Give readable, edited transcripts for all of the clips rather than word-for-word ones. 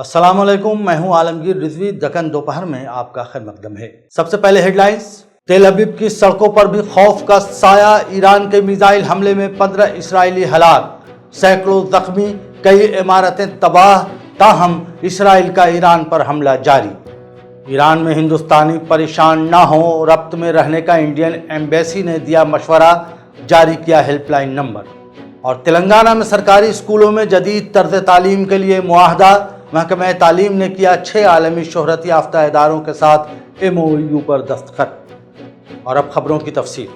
अस्सलाम वालेकुम, मैं हूं आलमगीर रिजवी। दक्कन दोपहर में आपका खैर मकदम है। सबसे पहले हेडलाइंस। तेल अवीव की सड़कों पर भी खौफ का साया। ईरान के मिसाइल हमले में 15 इसराइली हलाक, सैकड़ों जख्मी, कई इमारतें तबाह। ताहम इसराइल का ईरान पर हमला जारी। ईरान में हिंदुस्तानी परेशान ना हो, रब्त में रहने का इंडियन एम्बेसी ने दिया मशवरा, जारी किया हेल्पलाइन नंबर। और तेलंगाना में सरकारी स्कूलों में जदीद तर्ज तालीम के लिए मुआहदा। महकमा तालीम ने किया 6 आलमी शोहरत याफ्ता इदारों के साथ MOU पर दस्तखत। और अब खबरों की तफसील।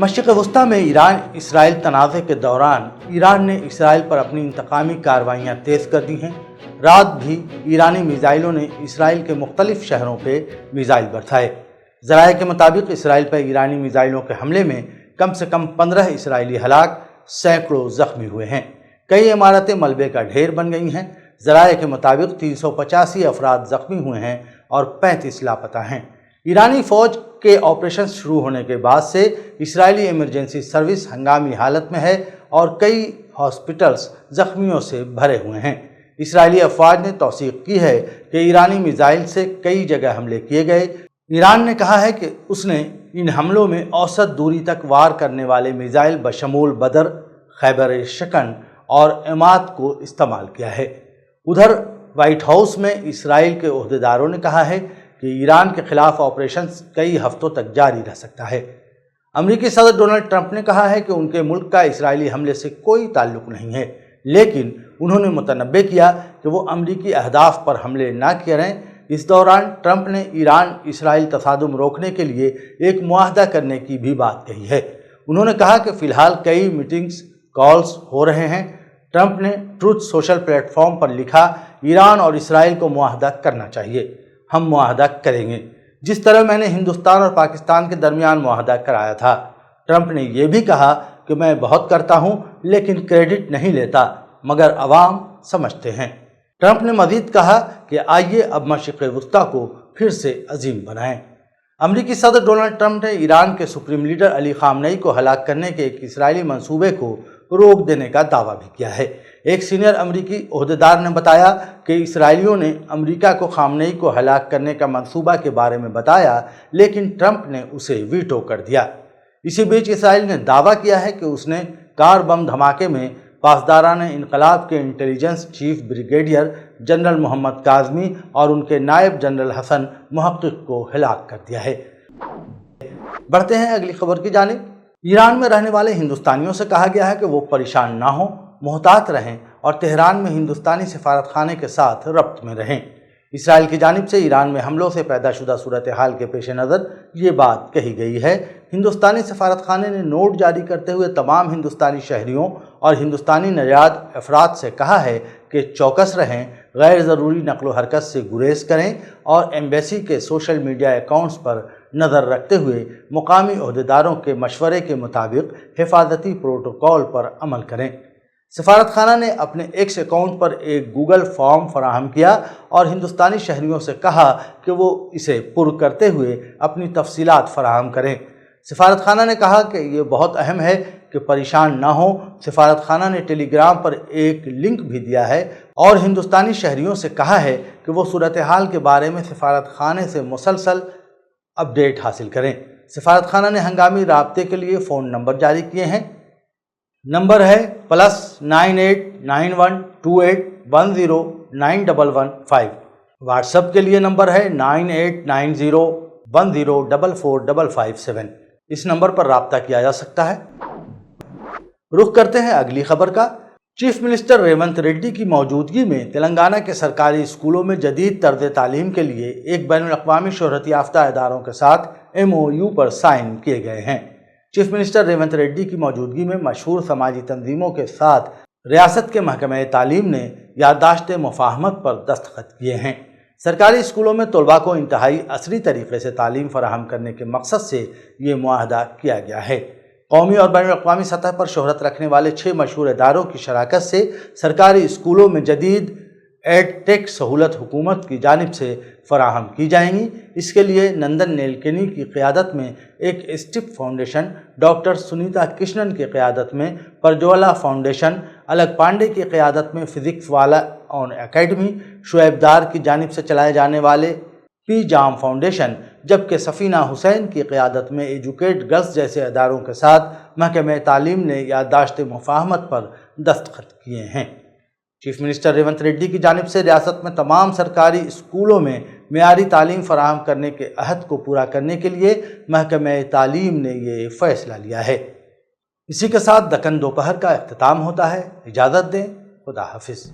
मशरिक़ वस्ता में ईरान इसराइल तनाज़े के दौरान ईरान ने इसराइल पर अपनी इंतकामी कार्रवाइयाँ तेज़ कर दी हैं। रात भी ईरानी मिसाइलों ने इसराइल के मुख्तलिफ शहरों पर मिसाइल बरसाए। ज़राए के मुताबिक इसराइल पर ईरानी मिसाइलों के हमले में कम से कम 15 इसराइली हलाक, सैकड़ों जख्मी हुए हैं। कई इमारतें मलबे का ढेर बन गई हैं। ज़राए के मुताबिक 385 अफराद जख्मी हुए हैं और 35 लापता हैं। ईरानी फ़ौज के ऑपरेशन शुरू होने के बाद से इसराइली इमरजेंसी सर्विस हंगामी हालत में है और कई हॉस्पिटल्स जख्मियों से भरे हुए हैं। इसराइली अफवाज ने तौसीक की है कि ईरानी मिसाइल से कई जगह हमले किए गए। ईरान ने कहा है कि उसने इन हमलों में औसत दूरी तक वार करने वाले मिसाइल बशमूल बदर, खैबर शिकन और इमाद को इस्तेमाल किया है। उधर व्हाइट हाउस में इसराइल के ओहदेदारों ने कहा है कि ईरान के खिलाफ ऑपरेशन कई हफ्तों तक जारी रह सकता है। अमेरिकी सदर डोनाल्ड ट्रंप ने कहा है कि उनके मुल्क का इसराइली हमले से कोई ताल्लुक नहीं है, लेकिन उन्होंने मुतनब्बे किया कि वो अमेरिकी अहदाफ पर हमले ना करें। इस दौरान ट्रंप ने ईरान इसराइल तसादुम रोकने के लिए एक मुआहदा करने की भी बात कही है। उन्होंने कहा कि फ़िलहाल कई मीटिंग्स कॉल्स हो रहे हैं। ट्रंप ने ट्रूथ सोशल प्लेटफॉर्म पर लिखा, ईरान और इसराइल को मुआहदा करना चाहिए, हम मुआहदा करेंगे, जिस तरह मैंने हिंदुस्तान और पाकिस्तान के दरमियान मुआहदा कराया था। ट्रंप ने यह भी कहा कि मैं बहुत करता हूं, लेकिन क्रेडिट नहीं लेता, मगर अवाम समझते हैं। ट्रंप ने मजीद कहा कि आइए अब मशरिक़ वस्ता को फिर से अजीम बनाएं। अमेरिकी सदर डोनाल्ड ट्रंप ने ईरान के सुप्रीम लीडर अली खामनेई को हलाक करने के एक इसराइली मंसूबे को रोक देने का दावा भी किया है। एक सीनियर अमेरिकी ओहदेदार ने बताया कि इसराइलियों ने अमेरिका को खामनेई को हलाक करने का मंसूबा के बारे में बताया, लेकिन ट्रंप ने उसे वीटो कर दिया। इसी बीच इसराइल ने दावा किया है कि उसने कार बम धमाके में पासदारान इनकलाब के intelligence chief brigadier general Mohammad Kazmi और उनके नायब जनरल हसन मुहक्किक को हलाक कर दिया है। बढ़ते हैं अगली खबर की जानिब। ईरान में रहने वाले हिंदुस्तानियों से कहा गया है कि वो परेशान ना हो, मोहतात रहें और तेहरान में हिंदुस्तानी सफारत खाने के साथ रब्त में रहें। इसराइल की जानिब से ईरान में हमलों से पैदा शुदा सूरत हाल के पेश नज़र ये बात कही गई है। हिंदुस्तानी सफारत खाने ने नोट जारी करते हुए तमाम हिंदुस्तानी शहरियों और हिंदुस्तानी नजाद अफराद से कहा है कि चौकस रहें, गैर ज़रूरी नकलो हरकत से गुरेज करें और एम्बेसी के सोशल मीडिया अकाउंट्स पर नज़र रखते हुए मुकामी ओहदेदारों के मशवरे के मुताबिक हिफाजती प्रोटोकॉल पर अमल करें। सफारत खाना ने अपने एक्स अकाउंट पर एक गूगल फॉर्म फराहम किया और हिंदुस्तानी शहरियों से कहा कि वो इसे पुर करते हुए अपनी तफसीलात फराहम करें। सफारत खाना ने कहा कि ये बहुत अहम है कि परेशान ना हो। सफारत खाना ने टेलीग्राम पर एक लिंक भी दिया है और हिंदुस्तानी शहरियों से कहा है कि वो सूरत हाल के बारे में सफारत खाने से मुसलसल अपडेट हासिल करें। सफारत खाना ने हंगामी राब्ते के लिए फ़ोन नंबर जारी किए हैं। नंबर है +989128109115। व्हाट्सएप के लिए नंबर है 989010445557। इस नंबर पर राब्ता किया जा सकता है। रुख करते हैं अगली खबर का। चीफ मिनिस्टर रेवंत रेड्डी की मौजूदगी में तेलंगाना के सरकारी स्कूलों में जदीद तर्ज तालीम के लिए एक बैनुल-अक़वामी शोहरत याफ्ता इदारों के साथ MOU पर साइन किए गए हैं। चीफ मिनिस्टर रेवंत रेड्डी की मौजूदगी में मशहूर समाजी तंजीमों के साथ रियासत के महकमे तालीम ने याददाश्त मुफाहमत पर दस्तखत किए हैं। सरकारी स्कूलों में तलबा को इंतहाई असरी तरीके से तालीम फराहम करने के मकसद से ये मुआहदा किया गया है। कौमी और बैनुल-अक़वामी सतह पर शोहरत रखने वाले 6 मशहूर इदारों की शराकत से सरकारी स्कूलों में जदीद ایڈ ٹیک سہولت حکومت کی جانب سے فراہم کی جائیں گی۔ اس کے لیے نندن نیلکنی کی قیادت میں ایک step foundation, doctor Sunita Krishnan کی قیادت میں پرجوالا فاؤنڈیشن، الگ پانڈے کی قیادت میں فزکس والا آن اکیڈمی، شعیب دار کی جانب سے چلائے جانے والے پی جام فاؤنڈیشن، جبکہ سفینہ حسین کی قیادت میں ایجوکیٹ گرلز جیسے اداروں کے ساتھ محکمہ تعلیم نے یادداشت مفاہمت پر دستخط کیے ہیں۔ چیف منسٹر ریونت ریڈی کی جانب سے ریاست میں تمام سرکاری اسکولوں میں معیاری تعلیم فراہم کرنے کے عہد کو پورا کرنے کے لیے محکمہ تعلیم نے یہ فیصلہ لیا ہے۔ اسی کے ساتھ دکن دوپہر کا اختتام ہوتا ہے۔ اجازت دیں، خدا حافظ۔